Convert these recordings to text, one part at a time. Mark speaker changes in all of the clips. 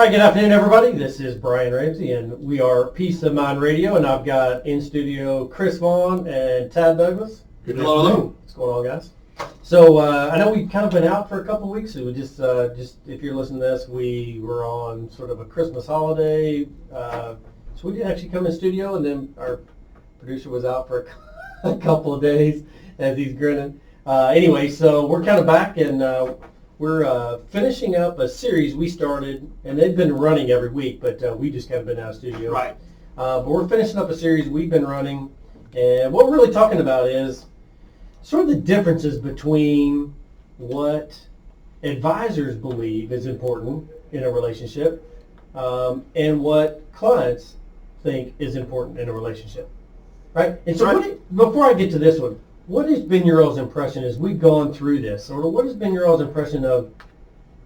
Speaker 1: right, good afternoon, everybody. This is Brian Ramsey, and we are Peace of Mind Radio, and I've got in studio Chris Vaughn and Tad Douglas.
Speaker 2: Good afternoon.
Speaker 1: What's going on, guys? So I know we've kind of been out for a couple of weeks. So we just if you're listening to this, we were on sort of a Christmas holiday. So we didn't actually come in studio, and then our producer was out for a couple of days as he's grinning. Anyway, so we're kind of back, and we're finishing up a series we started, and they've been running every week, but we just haven't been out of studio.
Speaker 2: Right.
Speaker 1: But we're finishing up a series we've been running, and what we're really talking about is sort of the differences between what advisors believe is important in a relationship and what clients think is important in a relationship. Right? And so before I get to this one, what has been your all's impression as we've gone through this? Sort of what has been your all's impression of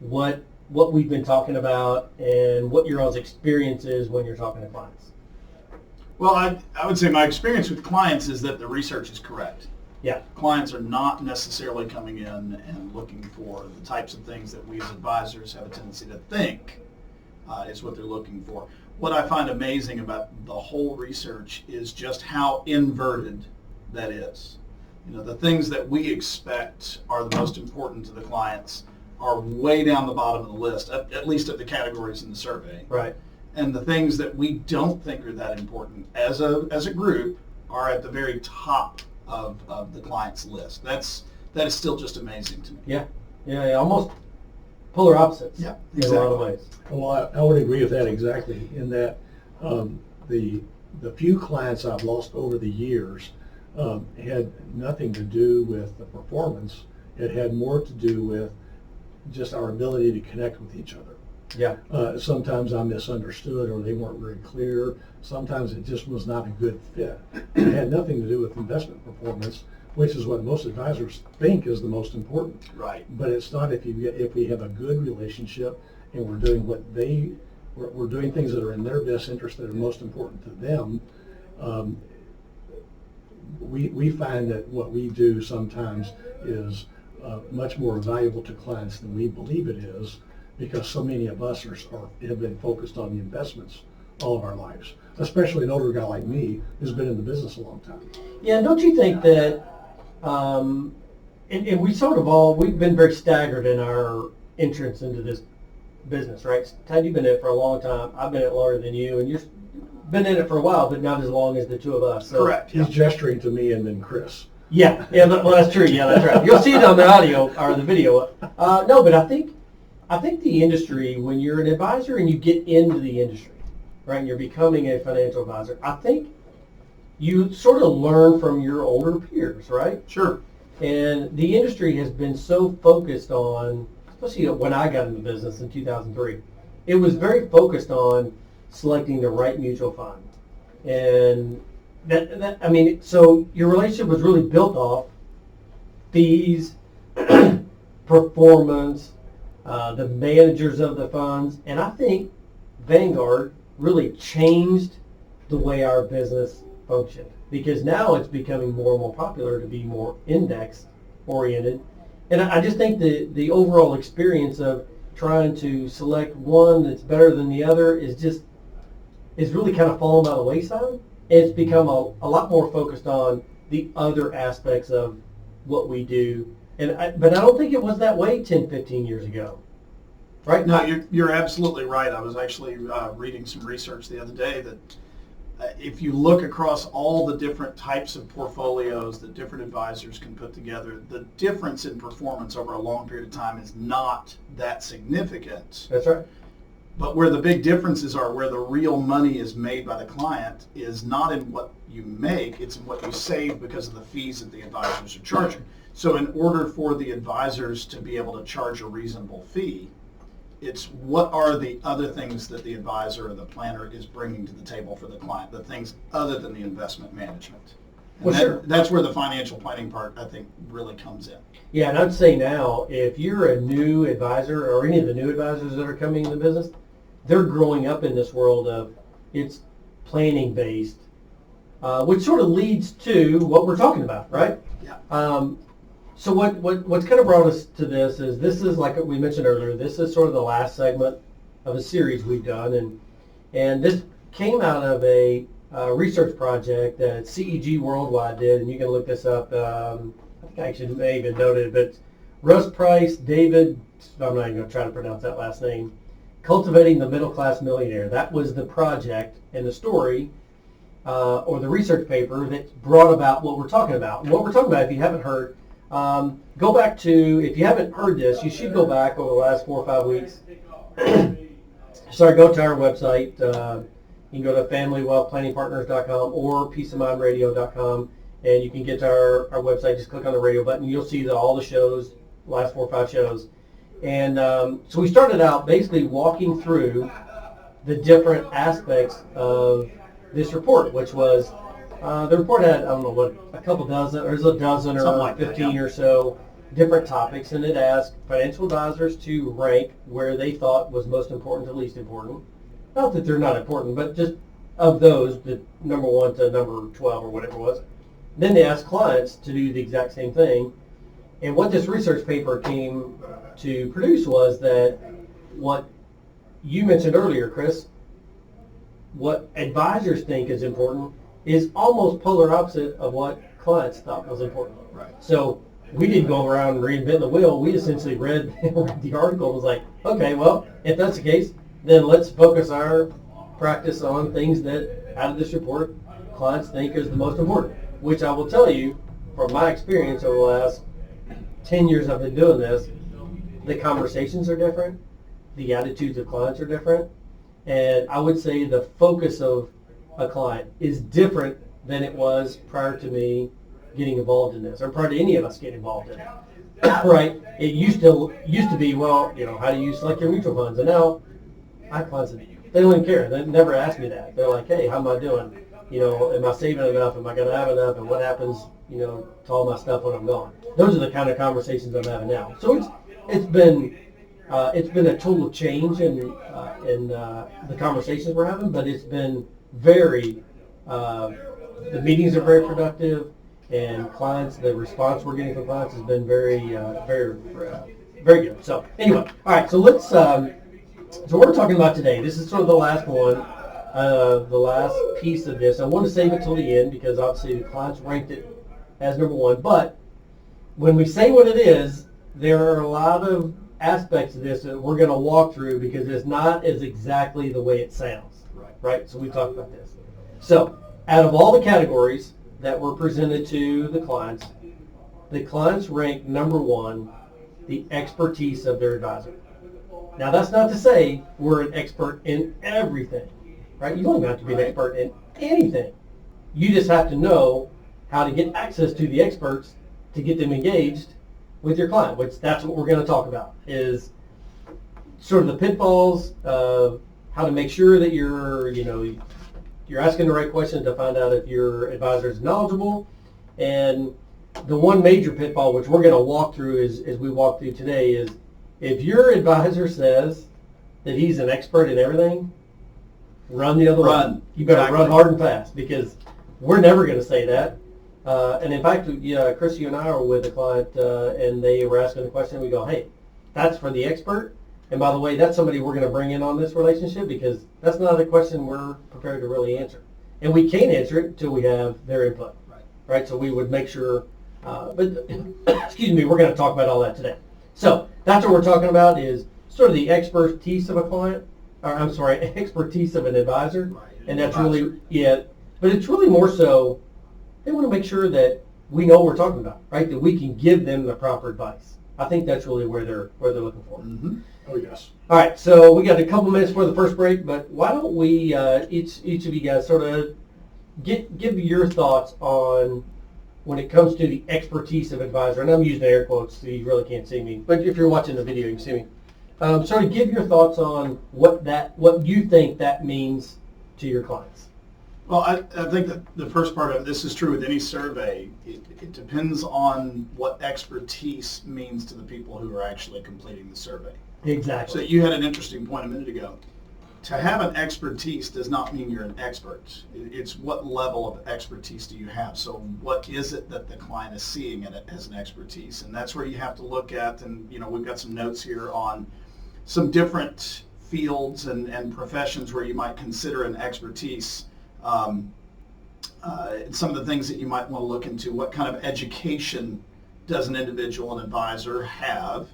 Speaker 1: what we've been talking about and what your all's experience is when you're talking to clients?
Speaker 2: Well, I would say my experience with clients is that the research is correct.
Speaker 1: Yeah.
Speaker 2: Clients are not necessarily coming in and looking for the types of things that we as advisors have a tendency to think is what they're looking for. What I find amazing about the whole research is just how inverted that is. You know, the things that we expect are the most important to the clients are way down the bottom of the list, at least of the categories in the survey.
Speaker 1: Right.
Speaker 2: And the things that we don't think are that important as a group are at the very top of the client's list. That is still just amazing to me.
Speaker 1: Yeah, almost polar opposites.
Speaker 2: Yeah,
Speaker 1: exactly. In a lot of ways.
Speaker 3: Well, I would agree with that exactly. In that the few clients I've lost over the years had nothing to do with the performance. It had more to do with just our ability to connect with each other.
Speaker 1: Yeah.
Speaker 3: Sometimes I misunderstood or they weren't very clear. Sometimes it just was not a good fit. It had nothing to do with investment performance, which is what most advisors think is the most important.
Speaker 2: Right.
Speaker 3: But it's not if we have a good relationship and we're doing we're doing things that are in their best interest that are most important to them. We find that what we do sometimes is much more valuable to clients than we believe it is, because so many of us have been focused on the investments all of our lives, especially an older guy like me who's been in the business a long time.
Speaker 1: Yeah, don't you think that, and we sort of we've been very staggered in our entrance into this business, right? Tad, you've been in it for a long time. I've been in it longer than you, and you've been in it for a while, but not as long as the two of us. So.
Speaker 2: Correct.
Speaker 3: He's gesturing to me and then Chris.
Speaker 1: Yeah, well, that's true. Yeah, that's right. You'll see it on the audio or the video. No, but I think the industry, when you're an advisor and you get into the industry, right, and you're becoming a financial advisor, I think you sort of learn from your older peers, right?
Speaker 2: Sure.
Speaker 1: And the industry has been so focused on, especially when I got into business in 2003, it was very focused on selecting the right mutual fund. And so your relationship was really built off fees, performance, the managers of the funds, and I think Vanguard really changed the way our business functioned, because now it's becoming more and more popular to be more index oriented, and I just think the overall experience of trying to select one that's better than the other is really kind of fallen by the wayside. It's become a lot more focused on the other aspects of what we do. But I don't think it was that way 10, 15 years ago. Right?
Speaker 2: No, you're absolutely right. I was actually reading some research the other day that if you look across all the different types of portfolios that different advisors can put together, the difference in performance over a long period of time is not that significant.
Speaker 1: That's right.
Speaker 2: But where the big differences are, where the real money is made by the client, is not in what you make, it's in what you save because of the fees that the advisors are charging. So in order for the advisors to be able to charge a reasonable fee, it's what are the other things that the advisor or the planner is bringing to the table for the client, the things other than the investment management. And
Speaker 1: Sure.
Speaker 2: That's where the financial planning part, I think, really comes in.
Speaker 1: Yeah, and I'd say now, if you're a new advisor or any of the new advisors that are coming into business, they're growing up in this world of it's planning based, which sort of leads to what we're talking about, right?
Speaker 2: Yeah.
Speaker 1: So what's kind of brought us to this is like we mentioned earlier, this is sort of the last segment of a series we've done, and this came out of a research project that CEG Worldwide did, and you can look this up. I think I actually may even noted it, but Russ Price, David, I'm not even going to try to pronounce that last name, Cultivating the Middle Class Millionaire. That was the project and the story, or the research paper that brought about what we're talking about. And what we're talking about, if you haven't heard, go back to, if you haven't heard this, you should go back over the last 4 or 5 weeks. Sorry, go to our website. You can go to familywealthplanningpartners.com or peaceofmindradio.com, and you can get to our website. Just click on the radio button. You'll see all the shows, last 4 or 5 shows. And so we started out basically walking through the different aspects of this report, which was, the report had, I don't know what, a couple dozen, or there's a dozen or
Speaker 2: like
Speaker 1: 15
Speaker 2: that,
Speaker 1: or so different topics, and it asked financial advisors to rank where they thought was most important to least important. Not that they're not important, but just of those, the number 1 to number 12 or whatever it was. Then they asked clients to do the exact same thing. And what this research paper came to produce was that what you mentioned earlier, Chris, what advisors think is important is almost polar opposite of what clients thought was important.
Speaker 2: Right.
Speaker 1: So we didn't go around reinventing the wheel. We essentially read the article and was like, okay, well, if that's the case, then let's focus our practice on things that, out of this report, clients think is the most important, which I will tell you, from my experience over the last 10 years I've been doing this, the conversations are different, the attitudes of clients are different, and I would say the focus of a client is different than it was prior to me getting involved in this, or prior to any of us getting involved in it. Right? It used to be, well, how do you select your mutual funds? And now I have clients that they don't even care. They never ask me that. They're like, hey, how am I doing? Am I saving enough? Am I going to have enough? And what happens, to all my stuff when I'm gone? Those are the kind of conversations I'm having now. So it's been a total change in the conversations we're having, but it's been very, the meetings are very productive, and clients, the response we're getting from clients has been very good. So anyway, all right, so let's, so what we're talking about today, this is sort of the last one, the last piece of this. I want to save it till the end because obviously the clients ranked it as number 1, but when we say what it is, there are a lot of aspects of this that we're going to walk through because it's not as exactly the way it sounds. Right? So we talked about this. So out of all the categories that were presented to the clients ranked number 1 the expertise of their advisor. Now that's not to say we're an expert in everything, right? You don't even have to be an expert in anything. You just have to know how to get access to the experts to get them engaged with your client, which that's what we're going to talk about, is sort of the pitfalls of how to make sure that you're asking the right questions to find out if your advisor is knowledgeable. And the one major pitfall, which we're going to walk through as we walk through today, is if your advisor says that he's an expert in everything, run the other way. You better run hard and fast, because we're never going to say that. And in fact, Chris, you and I were with a client, and they were asking a question. We go, hey, that's for the expert. And by the way, that's somebody we're going to bring in on this relationship, because that's not a question we're prepared to really answer. And we can't answer it until we have their input. Right? So we would make sure, but excuse me, we're going to talk about all that today. So that's what we're talking about, is sort of the expertise of a client, or I'm sorry, expertise of an advisor. And that's really, but it's really more so, they want to make sure that we know what we're talking about, right? That we can give them the proper advice. I think that's really where they're looking for.
Speaker 3: Mm-hmm. Oh, yes.
Speaker 1: All right, so we got a couple minutes for the first break, but why don't we, each of you guys sort of give your thoughts on when it comes to the expertise of advisor, and I'm using air quotes so you really can't see me, but if you're watching the video, you can see me. Sort of give your thoughts on what you think that means to your clients.
Speaker 2: Well, I think that the first part of this is true with any survey. It depends on what expertise means to the people who are actually completing the survey.
Speaker 1: Exactly.
Speaker 2: So you had an interesting point a minute ago. To have an expertise does not mean you're an expert. It's what level of expertise do you have. So what is it that the client is seeing in it as an expertise? And that's where you have to look at, and we've got some notes here on some different fields and professions where you might consider an expertise, some of the things that you might want to look into. What kind of education does an individual, an advisor, have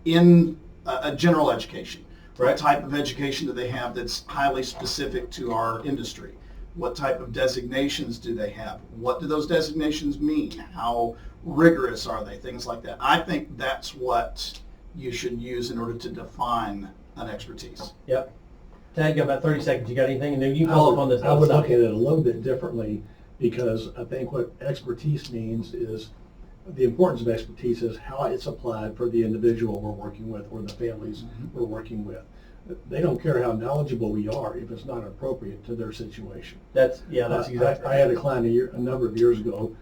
Speaker 2: in a general education?
Speaker 1: Right.
Speaker 2: What type of education do they have that's highly specific to our industry? What type of designations do they have? What do those designations mean? How rigorous are they? Things like that. I think that's what you should use in order to define an expertise.
Speaker 1: Yep. Ted, got about 30 seconds. You got anything? And then you follow up on this.
Speaker 3: I would look at it a little bit differently, because I think what expertise means is, the importance of expertise is how it's applied for the individual we're working with or the families we're working with. They don't care how knowledgeable we are if it's not appropriate to their situation.
Speaker 1: That's exactly.
Speaker 3: I had a client a number of years ago.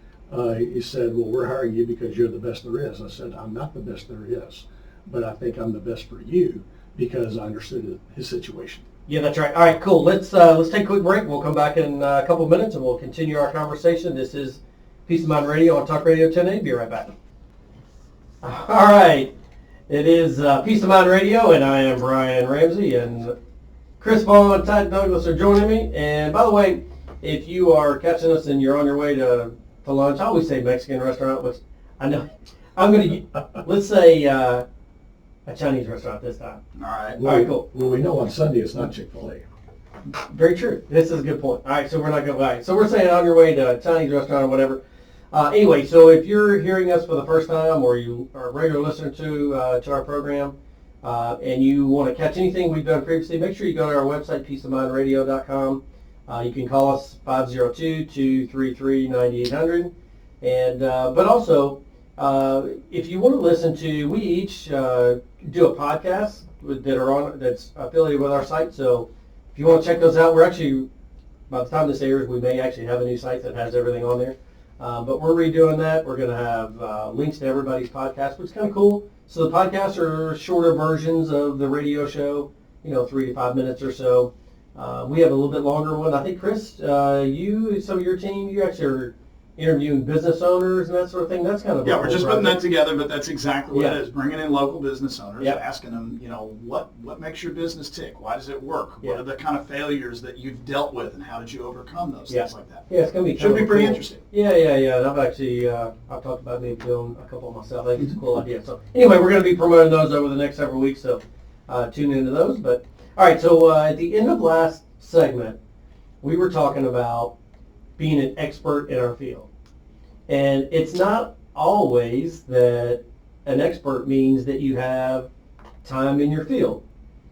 Speaker 3: He said, well, we're hiring you because you're the best there is. I said, I'm not the best there is, but I think I'm the best for you because I understood his situation.
Speaker 1: Yeah, that's right. All right, cool. Let's take a quick break. We'll come back in a couple of minutes and we'll continue our conversation. This is Peace of Mind Radio on Talk Radio 1080. Be right back. All right. It is Peace of Mind Radio, and I am Brian Ramsey, and Chris Vaughn and Todd Douglas are joining me. And by the way, if you are catching us and you're on your way to lunch, I always say Mexican restaurant, which I know I'm going to, let's say a Chinese restaurant this time.
Speaker 2: All right.
Speaker 1: All right, cool.
Speaker 3: Well, we know on Sunday it's not Chick-fil-A.
Speaker 1: Very true. This is a good point. All right, so we're not going to, all right, so we're saying on your way to a Chinese restaurant or whatever. Anyway, so if you're hearing us for the first time or you are a regular listener to our program and you want to catch anything we've done previously, make sure you go to our website, peaceofmindradio.com. You can call us 502-233-9800. And but also, if you want to listen to, we each do a podcast that's affiliated with our site. So if you want to check those out, we're actually, by the time this airs, we may actually have a new site that has everything on there. But we're redoing that. We're going to have links to everybody's podcast, which is kind of cool. So the podcasts are shorter versions of the radio show, 3 to 5 minutes or so. We have a little bit longer one. I think, Chris, you, some of your team, you actually are interviewing business owners and that sort of thing. That's kind of
Speaker 2: we're just putting that together, but that's exactly what it is. Bringing in local business owners,
Speaker 1: Yep.
Speaker 2: asking them, what makes your business tick? Why does it work?
Speaker 1: Yeah.
Speaker 2: What are the kind of failures that you've dealt with, and how did you overcome those?
Speaker 1: Yeah.
Speaker 2: Things like that.
Speaker 1: Yeah, it's going to be
Speaker 2: Should be pretty
Speaker 1: cool.
Speaker 2: interesting.
Speaker 1: Yeah. And I've actually, I've talked about maybe doing a couple myself. I think it's a cool idea. So anyway, we're going to be promoting those over the next several weeks, so tune into those. But all right, so at the end of last segment, we were talking about being an expert in our field. And it's not always that an expert means that you have time in your field.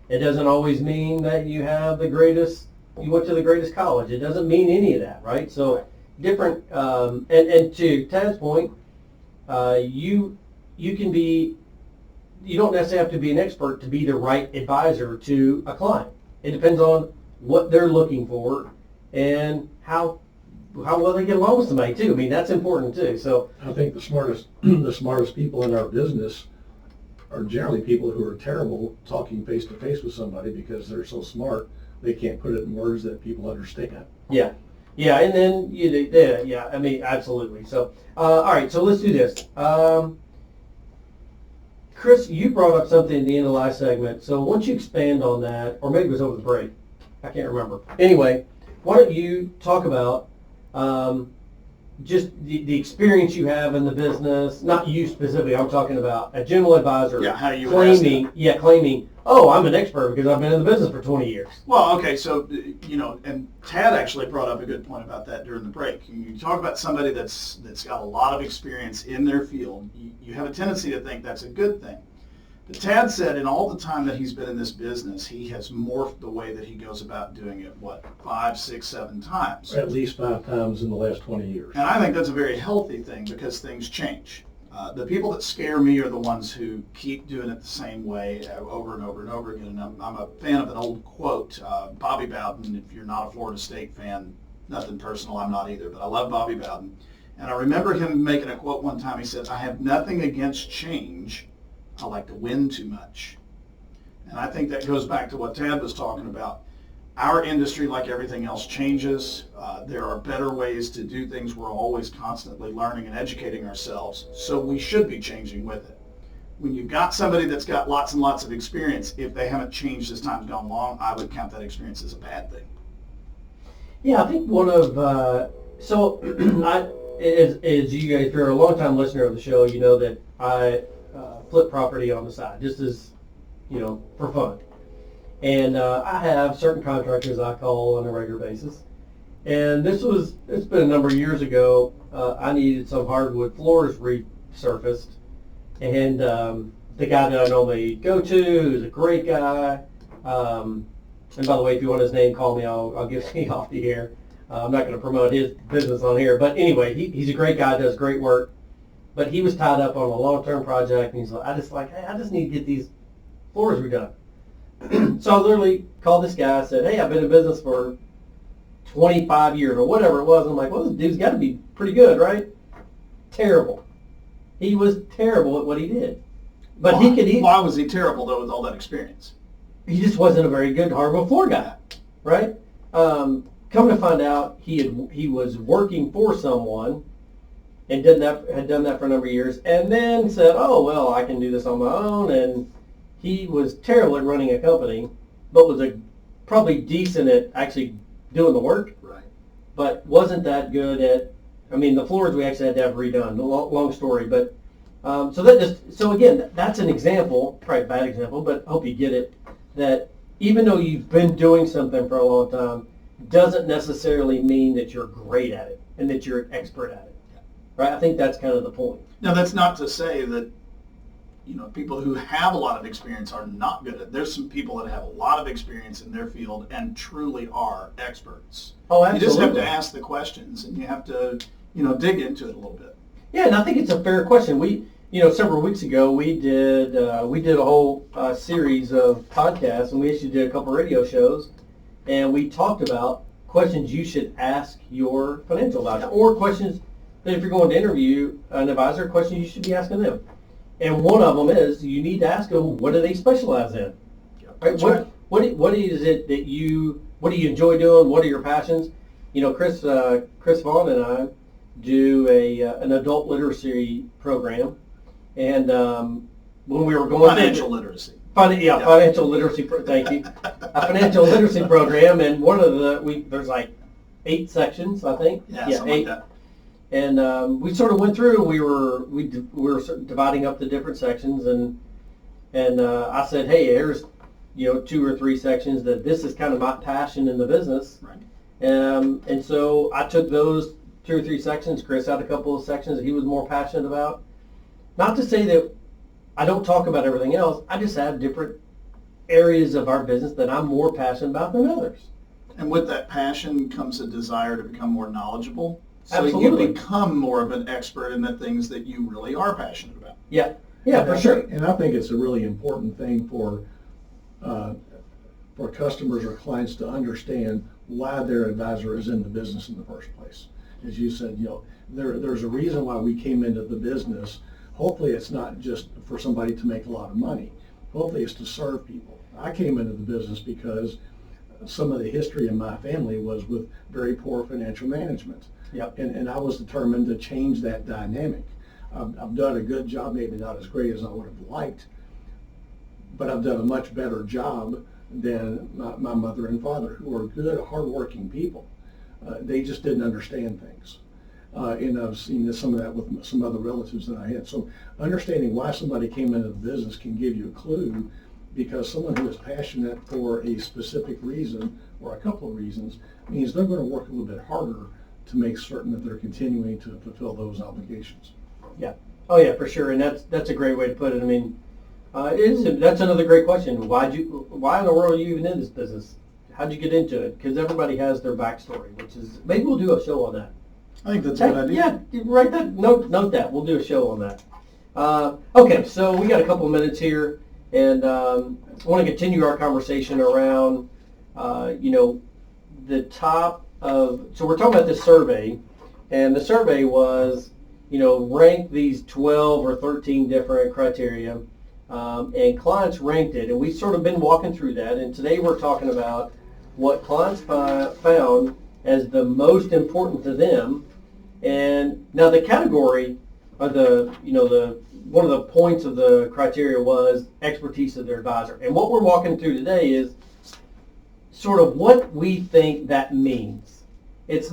Speaker 1: It doesn't always mean that you have you went to the greatest college. It doesn't mean any of that, right? So different, and to Tad's point, you don't necessarily have to be an expert to be the right advisor to a client. It depends on what they're looking for and how well they get along with somebody too. I mean, that's important too. So
Speaker 3: I think the smartest people in our business are generally people who are terrible talking face to face with somebody because they're so smart they can't put it in words that people understand.
Speaker 1: yeah, and then I mean, absolutely. So all right, so let's do this. Chris, you brought up something at the end of the last segment. So why don't you expand on that, or maybe it was over the break. I can't remember. Anyway, why don't you talk about just the experience you have in the business, not you specifically, I'm talking about a general advisor
Speaker 2: How you
Speaker 1: claiming, oh, I'm an expert because I've been in the business for 20 years.
Speaker 2: Well, okay, so, and Tad actually brought up a good point about that during the break. You talk about somebody that's got a lot of experience in their field, you have a tendency to think that's a good thing. But Tad said in all the time that he's been in this business, he has morphed the way that he goes about doing it, 5, 6, 7 times?
Speaker 3: At least 5 times in the last 20 years.
Speaker 2: And I think that's a very healthy thing because things change. The people that scare me are the ones who keep doing it the same way over and over and over again. And I'm a fan of an old quote, Bobby Bowden. If you're not a Florida State fan, nothing personal, I'm not either, but I love Bobby Bowden. And I remember him making a quote one time. He said, "I have nothing against change. I like to win too much." And I think that goes back to what Tad was talking about. Our industry, like everything else, changes. There are better ways to do things. We're always constantly learning and educating ourselves, so we should be changing with it. when you've got somebody that's got lots and lots of experience, if they haven't changed as time's gone along, I would count that experience as a bad thing.
Speaker 1: Yeah, I think one of so as you guys, if you're a long-time listener of the show, you know that I flip property on the side, just as for fun. And I have certain contractors I call on a regular basis. And it's been a number of years ago. I needed some hardwood floors resurfaced, and the guy that I normally go to, who's a great guy. And by the way, if you want his name, call me. I'll give you off the air. I'm not going to promote his business on here. But anyway, he's a great guy, does great work. But he was tied up on a long-term project, and he's like, hey, I just need to get these floors redone. So I literally called this guy. I said, hey, I've been in business for 25 years or whatever it was. I'm like, well, this dude's got to be pretty good, right? Terrible. He was terrible at what he did. But
Speaker 2: Why was he terrible, though, with all that experience?
Speaker 1: He just wasn't a very good hardwood floor guy, right? Come to find out, he was working for someone and had done that for a number of years, and then said, oh, well, I can do this on my own. And he was terrible at running a company, but was probably decent at actually doing the work.
Speaker 2: Right.
Speaker 1: But wasn't that good at, the floors we actually had to have redone. Long story, but so again, that's an example, probably a bad example, but I hope you get it, that even though you've been doing something for a long time, doesn't necessarily mean that you're great at it and that you're an expert at it. Right? I think that's kind of the point.
Speaker 2: Now, that's not to say that people who have a lot of experience are not good at it. There's some people that have a lot of experience in their field and truly are experts.
Speaker 1: Oh, absolutely.
Speaker 2: You just have to ask the questions, and you have to, dig into it a little bit.
Speaker 1: Yeah, and I think it's a fair question. We, several weeks ago, we did a whole series of podcasts, and we actually did a couple radio shows, and we talked about questions you should ask your financial advisor, or questions that if you're going to interview an advisor, questions you should be asking them. And one of them is you need to ask them, what do they specialize in?
Speaker 2: Right?
Speaker 1: What is it that what do you enjoy doing? What are your passions? Chris Vaughn and I do an adult literacy program, and when we were going
Speaker 2: financial literacy.
Speaker 1: Financial literacy. Thank you. A financial literacy program, and one of there's like 8 sections, I think.
Speaker 2: Yeah, something
Speaker 1: 8.
Speaker 2: like that.
Speaker 1: And we sort of went through. We were sort of dividing up the different sections, and I said, hey, here's 2 or 3 sections that this is kind of my passion in the business.
Speaker 2: Right.
Speaker 1: And so I took those 2 or 3 sections. Chris had a couple of sections that he was more passionate about. Not to say that I don't talk about everything else. I just have different areas of our business that I'm more passionate about than others.
Speaker 2: And with that passion comes a desire to become more knowledgeable. So
Speaker 1: Absolutely.
Speaker 2: you become more of an expert in the things that you really are passionate about.
Speaker 1: Yeah, for sure.
Speaker 3: And I think it's a really important thing for customers or clients to understand why their advisor is in the business in the first place. As you said, there's a reason why we came into the business. Hopefully it's not just for somebody to make a lot of money. Hopefully it's to serve people. I came into the business because some of the history in my family was with very poor financial management.
Speaker 1: Yep.
Speaker 3: And I was determined to change that dynamic. I've done a good job, maybe not as great as I would have liked, but I've done a much better job than my mother and father, who are good, hardworking people. They just didn't understand things. And I've seen some of that with some other relatives that I had. So understanding why somebody came into the business can give you a clue, because someone who is passionate for a specific reason or a couple of reasons means they're going to work a little bit harder to make certain that they're continuing to fulfill those obligations.
Speaker 1: Yeah. Oh yeah, for sure. And that's a great way to put it. That's another great question. Why in the world are you even in this business? How'd you get into it? Because everybody has their backstory, which is, maybe we'll do a show on that.
Speaker 2: I think that's a good idea.
Speaker 1: Yeah, write that. Note that. We'll do a show on that. Okay, so we got a couple minutes here, and I want to continue our conversation around, the top of. So we're talking about this survey, and the survey was, rank these 12 or 13 different criteria, and clients ranked it, and we've sort of been walking through that. And today we're talking about what clients found as the most important to them. And now the category one of the points of the criteria was expertise of their advisor. And what we're walking through today is sort of what we think that means. That's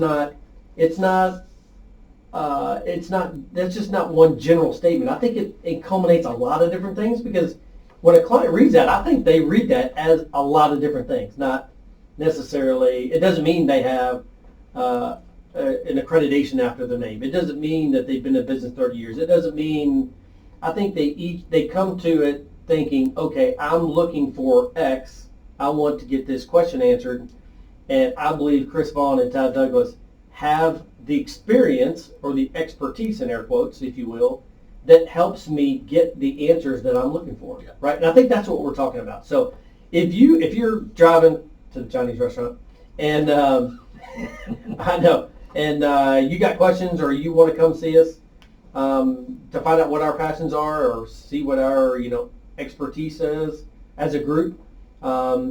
Speaker 1: just not one general statement. I think it culminates a lot of different things, because when a client reads that, I think they read that as a lot of different things, not necessarily, it doesn't mean they have an accreditation after their name. It doesn't mean that they've been in business 30 years. It doesn't mean, I think they come to it thinking, okay, I'm looking for X. I want to get this question answered. And I believe Chris Vaughn and Todd Douglas have the experience, or the expertise in air quotes, if you will, that helps me get the answers that I'm looking for, right? And I think that's what we're talking about. So if you're driving to the Chinese restaurant and I know, and you got questions, or you want to come see us to find out what our passions are, or see what our expertise is as a group, go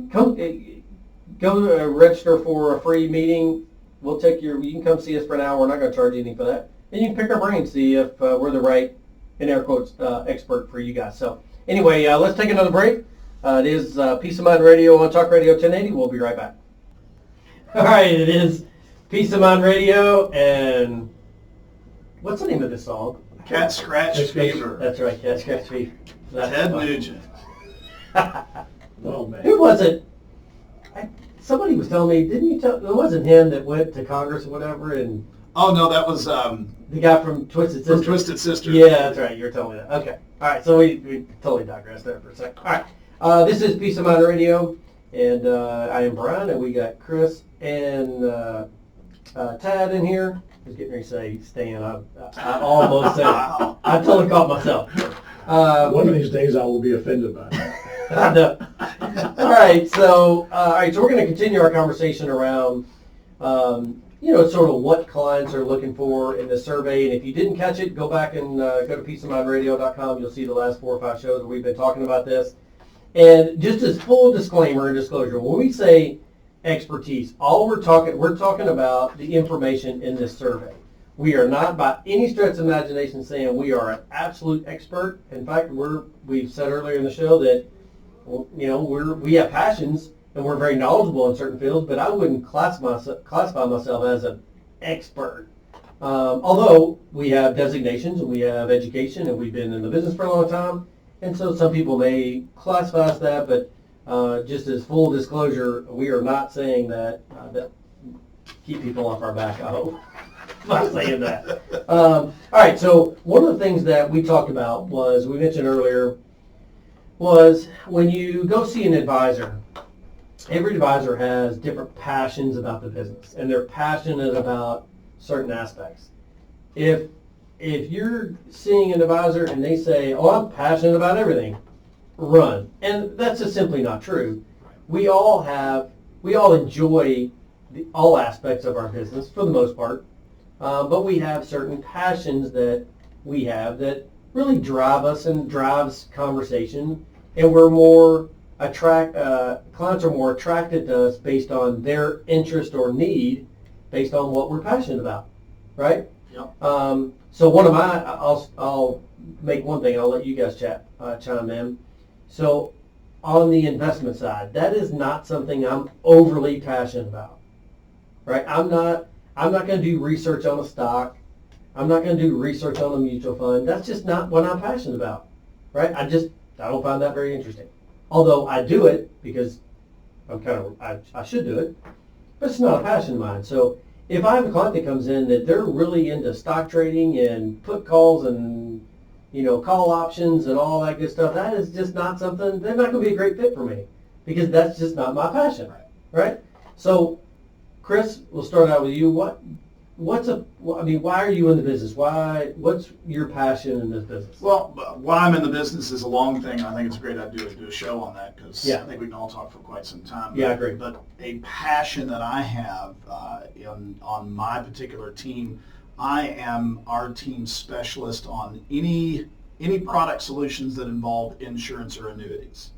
Speaker 1: register for a free meeting. You can come see us for an hour. We're not going to charge you anything for that. And you can pick our brains, see if we're the right, in air quotes, expert for you guys. So anyway, let's take another break. It is Peace of Mind Radio on Talk Radio 1080. We'll be right back. All right, it is Peace of Mind Radio, and what's the name of this song?
Speaker 2: Cat Scratch Fever.
Speaker 1: That's right, Cat Scratch Fever.
Speaker 2: Ted Nugent.
Speaker 3: Oh, man.
Speaker 1: Who was it? Somebody was telling me, didn't you tell, it wasn't him that went to Congress or whatever, and
Speaker 2: Oh, no, that was
Speaker 1: the guy from Twisted Sister?
Speaker 2: from Twisted Sister.
Speaker 1: Yeah, that's right, you were telling me that. Okay, all right, so we totally digressed there for a second. All right, this is Peace of Mind Radio, and I am Brian, and we got Chris and Tad in here. I was getting ready to say Stan. I almost said it. I totally caught myself.
Speaker 3: One of these days I will be offended by it.
Speaker 1: I know. All right, so we're going to continue our conversation around, sort of what clients are looking for in the survey. And if you didn't catch it, go back and go to peaceofmindradio.com. You'll see the last 4 or 5 shows where we've been talking about this. And just as full disclaimer and disclosure, when we say expertise, we're talking about the information in this survey. We are not by any stretch of imagination saying we are an absolute expert. In fact, we've said earlier in the show that we have passions and we're very knowledgeable in certain fields, but I wouldn't classify myself as an expert. Although we have designations and we have education and we've been in the business for a long time, and so some people may classify us that, but just as full disclosure, we are not saying that keep people off our back, I hope. I'm not saying that. All right, so one of the things that we talked about was, we mentioned earlier, was when you go see an advisor, every advisor has different passions about the business, and they're passionate about certain aspects. If you're seeing an advisor and they say, "Oh, I'm passionate about everything," run. And that's just simply not true. We all enjoy all aspects of our business for the most part, but we have certain passions that we have that really drive us and drives conversation, and clients are more attracted to us based on their interest or need, based on what we're passionate about, right?
Speaker 2: Yep.
Speaker 1: So I'll make one thing, I'll let you guys chime in. So on the investment side, that is not something I'm overly passionate about, right? I'm not going to do research on a stock. I'm not going to do research on a mutual fund. That's just not what I'm passionate about, right? I don't find that very interesting. Although I do it because I should do it, but it's not a passion of mine. So if I have a client that comes in that they're really into stock trading and put calls and call options and all that good stuff, that is just not something, they're not going to be a great fit for me, because that's just not my passion, right? So Chris, we'll start out with you. Why are you in the business? What's your passion in this business?
Speaker 2: Well, why I'm in the business is a long thing. I think it's a great idea to do a show on that, because I think we can all talk for quite some time.
Speaker 1: Yeah, I agree.
Speaker 2: But a passion that I have on my particular team, I am our team specialist on any product solutions that involve insurance or annuities.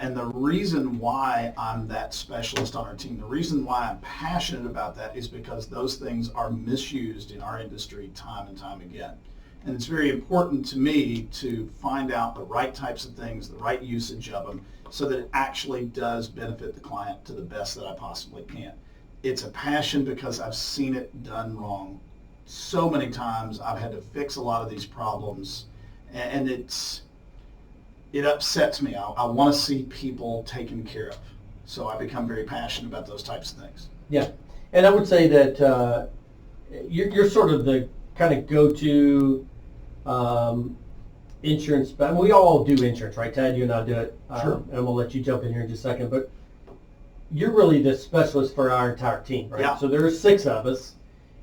Speaker 2: And the reason why I'm that specialist on our team, the reason why I'm passionate about that, is because those things are misused in our industry time and time again. And it's very important to me to find out the right types of things, the right usage of them, so that it actually does benefit the client to the best that I possibly can. It's a passion because I've seen it done wrong. So many times I've had to fix a lot of these problems, and it upsets me. I want to see people taken care of. So I become very passionate about those types of things.
Speaker 1: Yeah, and I would say that you're sort of the kind of go-to insurance. But we all do insurance, right, Ted? You and I do it.
Speaker 3: Sure.
Speaker 1: And we'll let you jump in here in just a second. But you're really the specialist for our entire team, right?
Speaker 2: Yeah.
Speaker 1: So there are 6 of us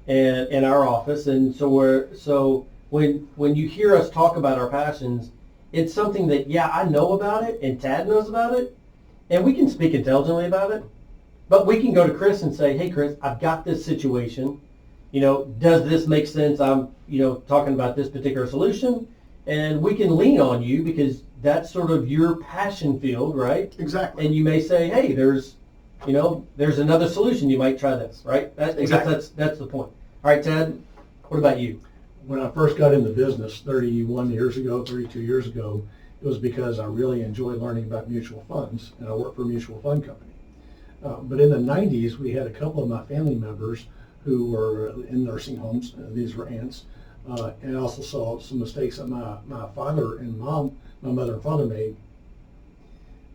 Speaker 1: in our office, and so when you hear us talk about our passions, it's something that I know about it, and Tad knows about it, and we can speak intelligently about it. But we can go to Chris and say, hey, Chris, I've got this situation. Does this make sense? I'm, talking about this particular solution. And we can lean on you because that's sort of your passion field, right?
Speaker 2: Exactly.
Speaker 1: And you may say, hey, there's another solution. You might try this, right?
Speaker 2: Exactly.
Speaker 1: That's the point. All right, Ted, what about you?
Speaker 3: When I first got into business 32 years ago, it was because I really enjoyed learning about mutual funds, and I worked for a mutual fund company. But in the 90s, we had a couple of my family members who were in nursing homes. These were aunts. And I also saw some mistakes that my father and my mother and father made.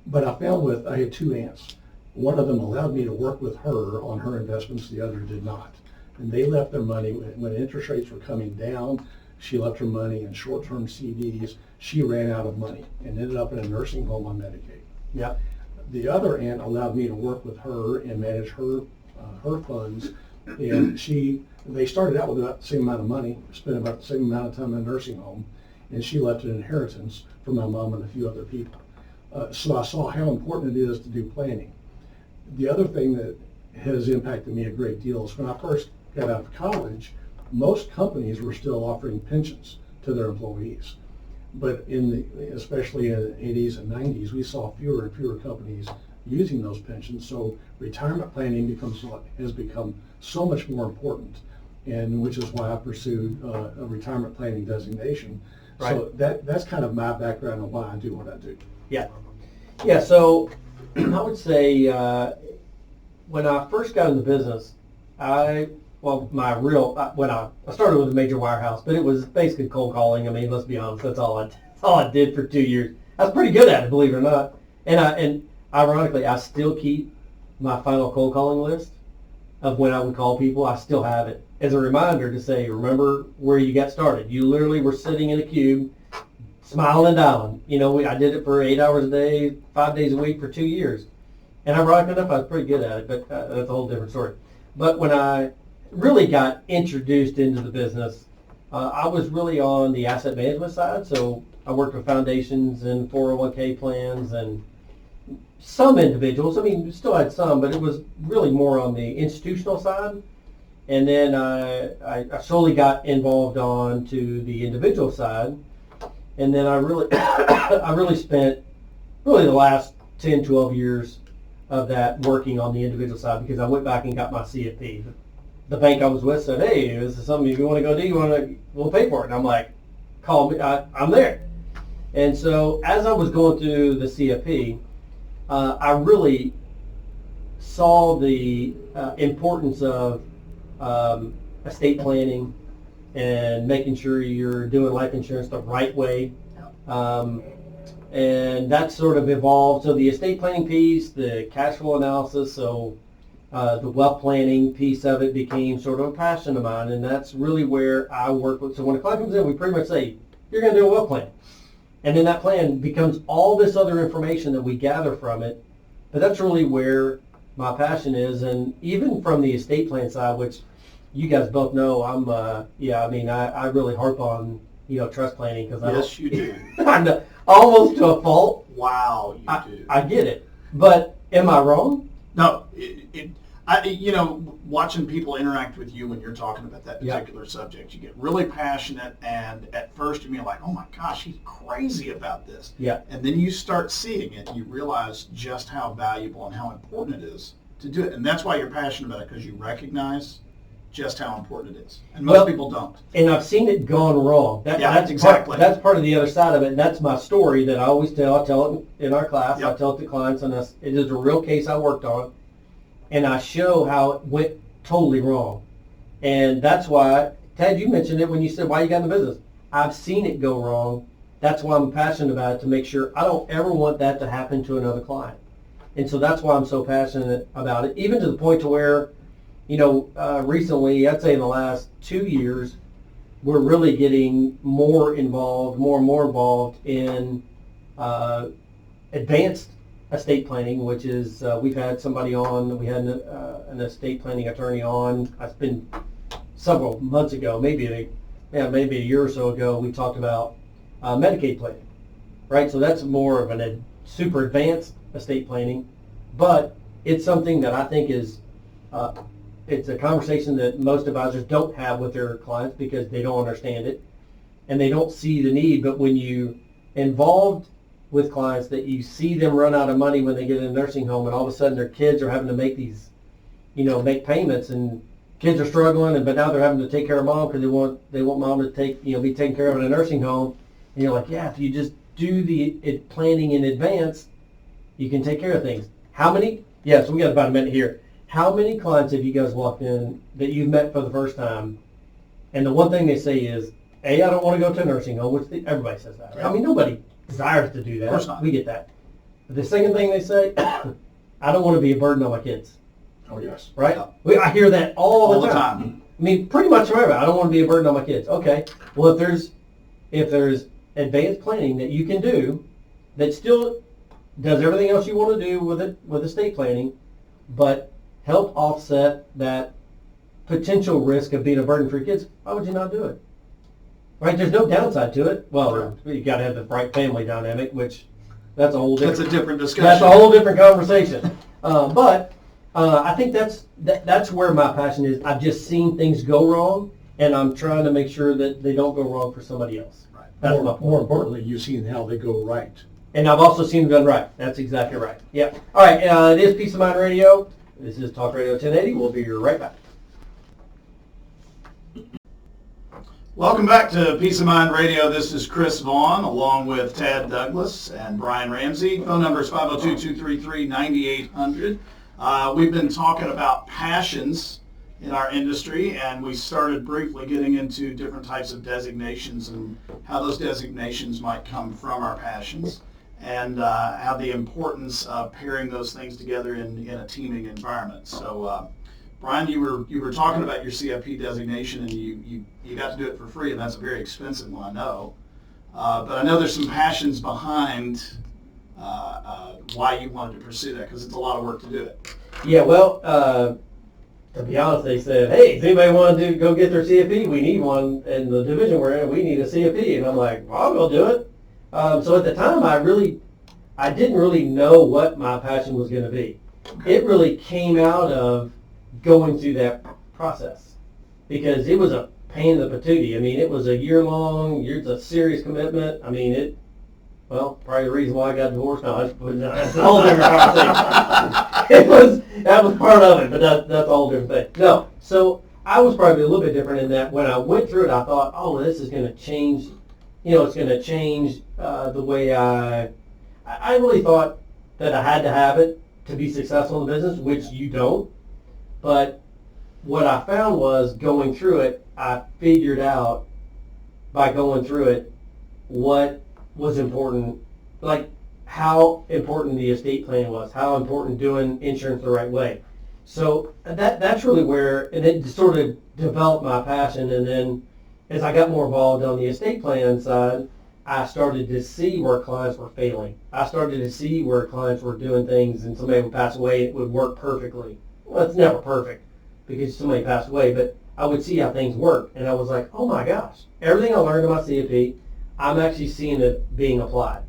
Speaker 3: But I had 2 aunts. One of them allowed me to work with her on her investments, the other did not. And they left their money, when interest rates were coming down, she left her money in short-term CDs. She ran out of money and ended up in a nursing home on Medicaid.
Speaker 1: Yeah.
Speaker 3: The other aunt allowed me to work with her and manage her funds. And they started out with about the same amount of money, spent about the same amount of time in a nursing home, and she left an inheritance for my mom and a few other people. So I saw how important it is to do planning. The other thing that has impacted me a great deal is when I first got out of college, most companies were still offering pensions to their employees. But especially in the 80s and 90s, we saw fewer and fewer companies using those pensions. So retirement planning has become so much more important, and which is why I pursued a retirement planning designation.
Speaker 1: Right.
Speaker 3: So that's kind of my background on why I do what I do.
Speaker 1: Yeah. Yeah, so I would say when I first got into business, when I started with a major wirehouse, but it was basically cold calling. I mean, let's be honest, that's all I did for 2 years. I was pretty good at it, believe it or not. And ironically, I still keep my final cold calling list of when I would call people. I still have it as a reminder to say, remember where you got started. You literally were sitting in a cube, smiling and dialing. I did it for 8 hours a day, 5 days a week for 2 years. And ironically enough, I was pretty good at it, but that's a whole different story. But when I really got introduced into the business, I was really on the asset management side. So I worked with foundations and 401k plans and some individuals. I mean, we still had some, but it was really more on the institutional side. And then I slowly got involved on to the individual side. And then I really spent the last 10, 12 years of that working on the individual side, because I went back and got my CFP. The bank I was with said, hey, this is something you want to go do, we'll pay for it. And I'm like, call me, I'm there. And so as I was going through the CFP, I really saw the importance of estate planning and making sure you're doing life insurance the right way. And that sort of evolved. So the estate planning piece, the cash flow analysis, so the wealth planning piece of it became sort of a passion of mine, and that's really where I work with. So when a client comes in, we pretty much say, you're going to do a wealth plan. And then that plan becomes all this other information that we gather from it. But that's really where my passion is. And even from the estate plan side, which you guys both know, I really harp on, trust planning.
Speaker 2: Yes, you do.
Speaker 1: Almost to a fault.
Speaker 2: Wow, you do.
Speaker 1: I get it. But am I wrong?
Speaker 2: No, watching people interact with you when you're talking about that particular subject, you get really passionate, and at first you're like, oh my gosh, he's crazy about this.
Speaker 1: Yeah.
Speaker 2: And then you start seeing it, and you realize just how valuable and how important it is to do it. And that's why you're passionate about it, because you recognize just how important it is. And most
Speaker 1: Well,
Speaker 2: people don't.
Speaker 1: And I've seen it gone wrong.
Speaker 2: Yeah,
Speaker 1: that's
Speaker 2: exactly.
Speaker 1: That's part of the other side of it, and that's my story that I always tell. I tell it in our class.
Speaker 2: Yep.
Speaker 1: I tell it to clients, and it is a real case I worked on, and I show how it went totally wrong. And that's why, Ted, you mentioned it when you said, why you got in the business. I've seen it go wrong. That's why I'm passionate about it, to make sure I don't ever want that to happen to another client. And so that's why I'm so passionate about it, even to the point to where, recently, I'd say in the last 2 years, we're really getting more and more involved in advanced estate planning, which is, we've had somebody on, we had an estate planning attorney on. It's been several months ago, maybe a year or so ago, we talked about Medicaid planning, right? So that's more of a super advanced estate planning, but it's something that I think is, it's a conversation that most advisors don't have with their clients because they don't understand it and they don't see the need. But when you involved with clients that you see them run out of money when they get in a nursing home, and all of a sudden their kids are having to make these, make payments, and kids are struggling, but now they're having to take care of mom because they want mom to be taken care of in a nursing home. And you're like, yeah, if you just do the planning in advance, you can take care of things. How many? Yes, we got about a minute here. How many clients have you guys walked in that you've met for the first time, and the one thing they say is, I don't want to go to a nursing home, which everybody says that. Right? I mean, nobody desires to do that.
Speaker 2: Of course not.
Speaker 1: We get that. But the second thing they say, I don't want to be a burden on my kids.
Speaker 3: Oh, yes.
Speaker 1: Right?
Speaker 2: Yeah.
Speaker 1: I hear that all the
Speaker 2: time.
Speaker 1: time. I mean, pretty much forever. I don't want to be a burden on my kids. Okay. Well, if there's advanced planning that you can do that still does everything else you want to do with estate planning, but help offset that potential risk of being a burden for your kids, why would you not do it? Right? There's no downside to it. Well, you got to have the right family dynamic, which that's a whole different.
Speaker 2: That's a different discussion.
Speaker 1: That's a whole different conversation. But I think that's where my passion is. I've just seen things go wrong, and I'm trying to make sure that they don't go wrong for somebody else.
Speaker 2: Right.
Speaker 1: That's my point.
Speaker 3: More importantly, you've seen how they go right.
Speaker 1: And I've also seen them done right. That's exactly right. Yeah. All right. It is Peace of Mind Radio. This is Talk Radio 1080. We'll be right back.
Speaker 2: Welcome back to Peace of Mind Radio. This is Chris Vaughn along with Tad Douglas and Brian Ramsey. Phone number is 502-233-9800. We've been talking about passions in our industry, and we started briefly getting into different types of designations and how those designations might come from our passions, and how the importance of pairing those things together in a teaming environment. So, Brian, you were talking about your CFP designation, and you got to do it for free, and that's a very expensive one, I know. But I know there's some passions behind why you wanted to pursue that, because it's a lot of work to do it.
Speaker 1: Yeah, well, to be honest, they said, hey, does anybody want to go get their CFP? We need one in the division we're in. We need a CFP. And I'm like, well, I'll go do it. So at the time, I didn't really know what my passion was going to be. Okay. It really came out of going through that process, because it was a pain in the patootie. I mean, it was a year-long, it's a serious commitment. I mean, probably the reason why I got divorced. No, that's a whole different conversation. That was part of it, but that's a whole different thing. No, so I was probably a little bit different in that when I went through it, I thought, oh, this is going to change, it's going to change the way I really thought that I had to have it to be successful in the business, which you don't. But what I found was going through it, I figured out by going through it what was important, like how important the estate plan was, how important doing insurance the right way. So that's really where, and it sort of developed my passion. And then as I got more involved on the estate plan side, I started to see where clients were failing. I started to see where clients were doing things and somebody would pass away and it would work perfectly. Well, it's never perfect because somebody passed away, but I would see how things work. And I was like, oh my gosh, everything I learned in my CFP, I'm actually seeing it being applied.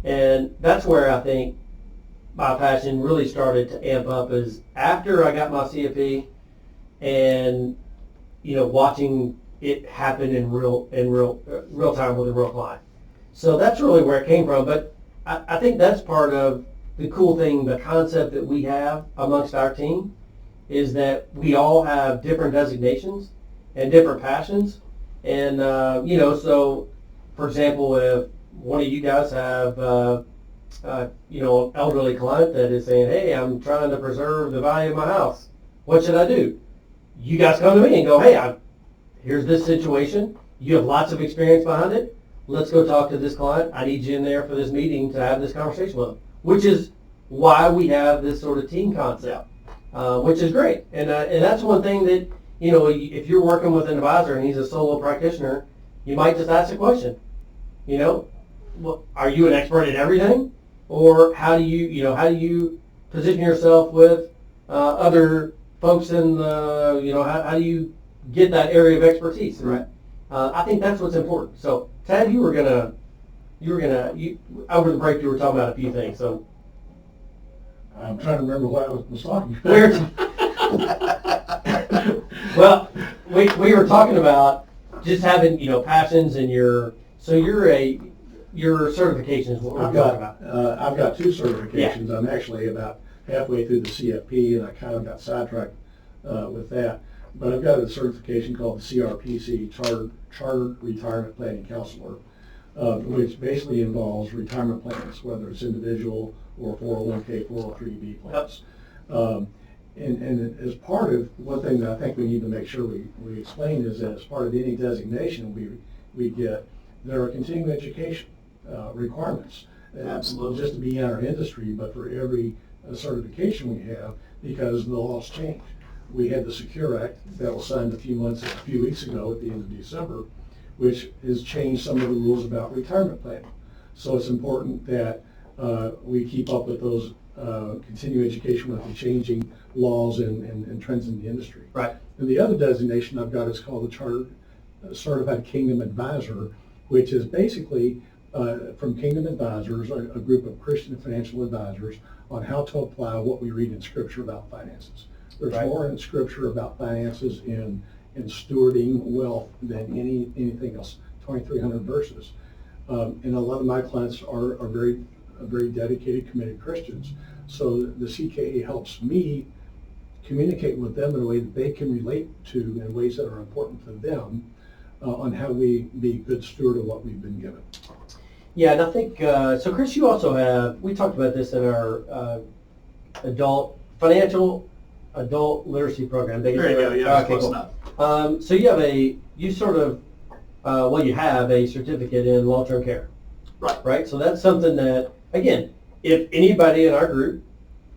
Speaker 1: And that's where I think my passion really started to amp up, is after I got my CFP and, watching it happen in real time with a real client. So that's really where it came from. But I think that's part of the cool thing, the concept that we have amongst our team is that we all have different designations and different passions. And, so, for example, if one of you guys have, an elderly client that is saying, hey, I'm trying to preserve the value of my house. What should I do? You guys come to me and go, hey, here's this situation. You have lots of experience behind it. Let's go talk to this client. I need you in there for this meeting to have this conversation with them, which is why we have this sort of team concept, which is great. And that's one thing that, if you're working with an advisor and he's a solo practitioner, you might just ask a question. Well, are you an expert at everything? Or how do you position yourself with other folks in the, how do you get that area of expertise?
Speaker 2: Right.
Speaker 1: I think that's what's important. So, Ted, you were gonna over the break you were talking about a few things. So,
Speaker 3: I'm trying to remember what I was talking about.
Speaker 1: Well, we were talking about just having passions and your certification is what we're talking about.
Speaker 3: I've got 2 certifications. Yeah. I'm actually about halfway through the CFP, and I kind of got sidetracked with that. But I've got a certification called the CRPC, Chartered Retirement Planning Counselor, which basically involves retirement plans, whether it's individual or 401k, 403b plans. And as part of, one thing that I think we need to make sure we explain is that as part of any designation we get, there are continuing education requirements.
Speaker 2: Absolutely.
Speaker 3: Just to be in our industry, but for every certification we have, because the laws change. We had the Secure Act that was signed a few weeks ago at the end of December, which has changed some of the rules about retirement planning. So it's important that we keep up with those continuing education with the changing laws and trends in the industry.
Speaker 1: Right.
Speaker 3: And the other designation I've got is called the Chartered Certified Kingdom Advisor, which is basically from Kingdom Advisors, a group of Christian financial advisors, on how to apply what we read in Scripture about finances. There's more in Scripture about finances in stewarding wealth than anything else, 2,300 verses. And a lot of my clients are very dedicated, committed Christians. So the CKA helps me communicate with them in a way that they can relate to in ways that are important to them on how we be good steward of what we've been given.
Speaker 1: Yeah, and I think, so Chris, you also have, we talked about this in our financial adult literacy program.
Speaker 2: There you go, yeah,
Speaker 1: okay,
Speaker 2: close enough.
Speaker 1: So you have a certificate in long-term care.
Speaker 2: Right.
Speaker 1: Right? So that's something that, again, if anybody in our group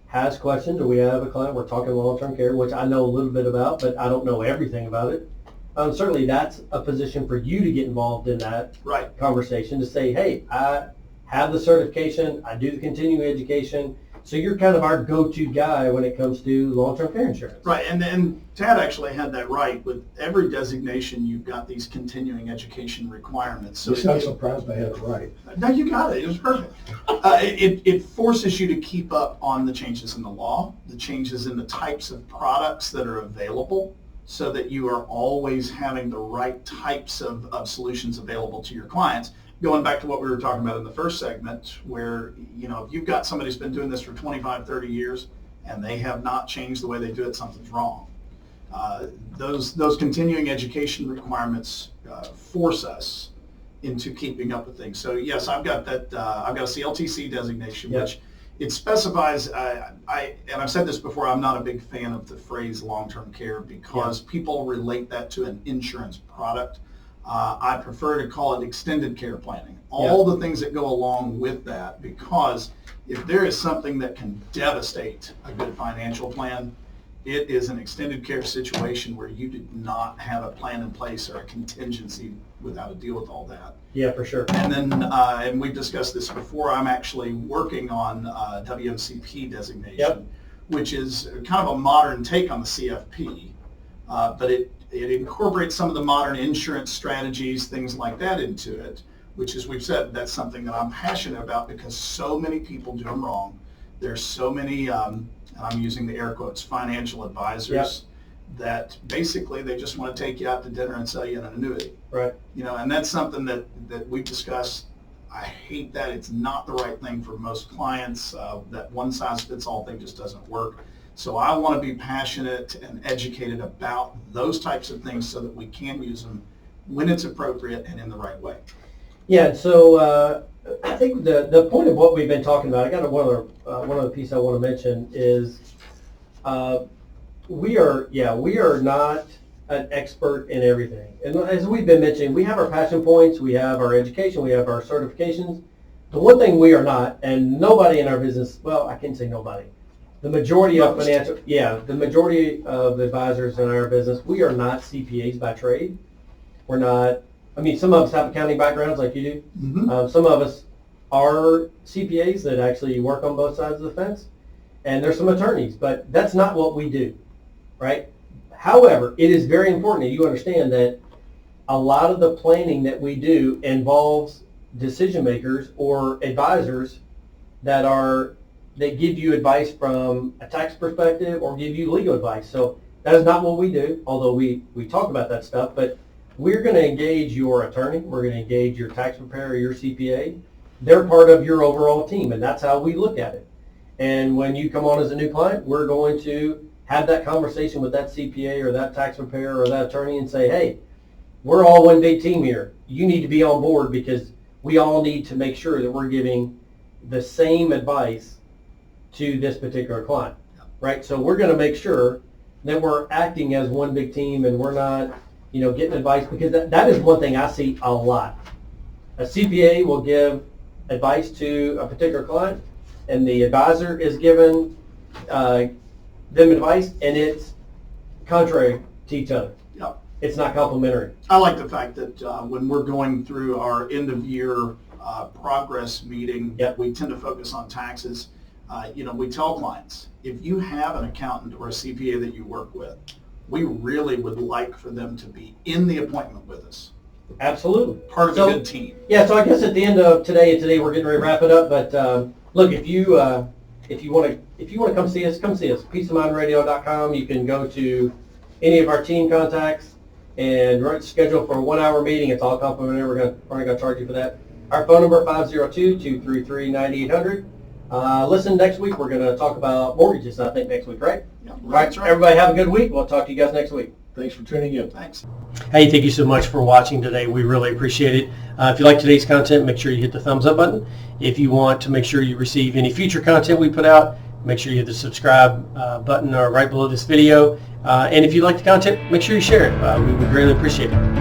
Speaker 1: has questions, or we have a client, we're talking long-term care, which I know a little bit about, but I don't know everything about it. Certainly that's a position for you to get involved in that conversation, to say, hey, I have the certification, I do the continuing education, so you're kind of our go-to guy when it comes to long-term care insurance.
Speaker 2: Right, and Tad actually had that right. With every designation, you've got these continuing education requirements. So
Speaker 3: I'm not surprised I had it right.
Speaker 2: No, you got it. It was perfect. It forces you to keep up on the changes in the law, the changes in the types of products that are available, so that you are always having the right types of solutions available to your clients. Going back to what we were talking about in the first segment, where, if you've got somebody who's been doing this for 25, 30 years, and they have not changed the way they do it, something's wrong. Those continuing education requirements force us into keeping up with things. So yes, I've got that. I've got a CLTC designation, which it specifies. And I've said this before. I'm not a big fan of the phrase long-term care because people relate that to an insurance product. I prefer to call it extended care planning. All the things that go along with that, because if there is something that can devastate a good financial plan, it is an extended care situation where you did not have a plan in place or a contingency with how to deal with all that.
Speaker 1: Yeah, for sure.
Speaker 2: And then, and we've discussed this before, I'm actually working on WMCP designation, which is kind of a modern take on the CFP, but it incorporates some of the modern insurance strategies, things like that into it, which, as we've said, that's something that I'm passionate about because so many people do them wrong. There's so many, and I'm using the air quotes, financial advisors that basically they just want to take you out to dinner and sell you an annuity.
Speaker 1: Right.
Speaker 2: And that's something that we've discussed. I hate that. It's not the right thing for most clients. That one-size-fits-all thing just doesn't work. So I want to be passionate and educated about those types of things so that we can use them when it's appropriate and in the right way.
Speaker 1: Yeah, so I think the point of what we've been talking about, I got one other piece I want to mention is we are not an expert in everything. And as we've been mentioning, we have our passion points, we have our education, we have our certifications. The one thing we are not, and nobody in our business, well, I can't say nobody, the majority of the majority of advisors in our business, we are not CPAs by trade. We're not, I mean, some of us have accounting backgrounds like you do.
Speaker 2: Mm-hmm.
Speaker 1: Some of us are CPAs that actually work on both sides of the fence. And there's some attorneys, but that's not what we do, right? However, it is very important that you understand that a lot of the planning that we do involves decision makers or advisors that give you advice from a tax perspective or give you legal advice. So that is not what we do, although we talk about that stuff, but we're going to engage your attorney, we're going to engage your tax preparer, your CPA. They're part of your overall team, and that's how we look at it. And when you come on as a new client, we're going to have that conversation with that CPA or that tax preparer or that attorney and say, hey, we're all one big team here. You need to be on board because we all need to make sure that we're giving the same advice to this particular client, right? So we're going to make sure that we're acting as one big team and we're not, getting advice, because that is one thing I see a lot. A CPA will give advice to a particular client and the advisor is given them advice and it's contrary to each other.
Speaker 2: Yep.
Speaker 1: It's not complementary.
Speaker 2: I like the fact that when we're going through our end of year progress meeting,
Speaker 1: Yep.
Speaker 2: we tend to focus on taxes. We tell clients, if you have an accountant or a CPA that you work with, we really would like for them to be in the appointment with us.
Speaker 1: Absolutely.
Speaker 2: Part of a good team.
Speaker 1: Yeah, so I guess at the end of today we're getting ready to wrap it up, but look, if you want to come see us, peaceofmindradio.com. You can go to any of our team contacts and schedule for a 1-hour meeting. It's all complimentary. We're not going to charge you for that. Our phone number 502-233-9800. Listen, next week we're going to talk about mortgages, I think, next week, right?
Speaker 2: Yeah,
Speaker 1: All right, everybody have a good week. We'll talk to you guys next week.
Speaker 3: Thanks for tuning in.
Speaker 2: Thanks.
Speaker 1: Hey, thank you so much for watching today. We really appreciate it. If you like today's content, make sure you hit the thumbs up button. If you want to make sure you receive any future content we put out, make sure you hit the subscribe button right below this video. And if you like the content, make sure you share it. We would greatly appreciate it.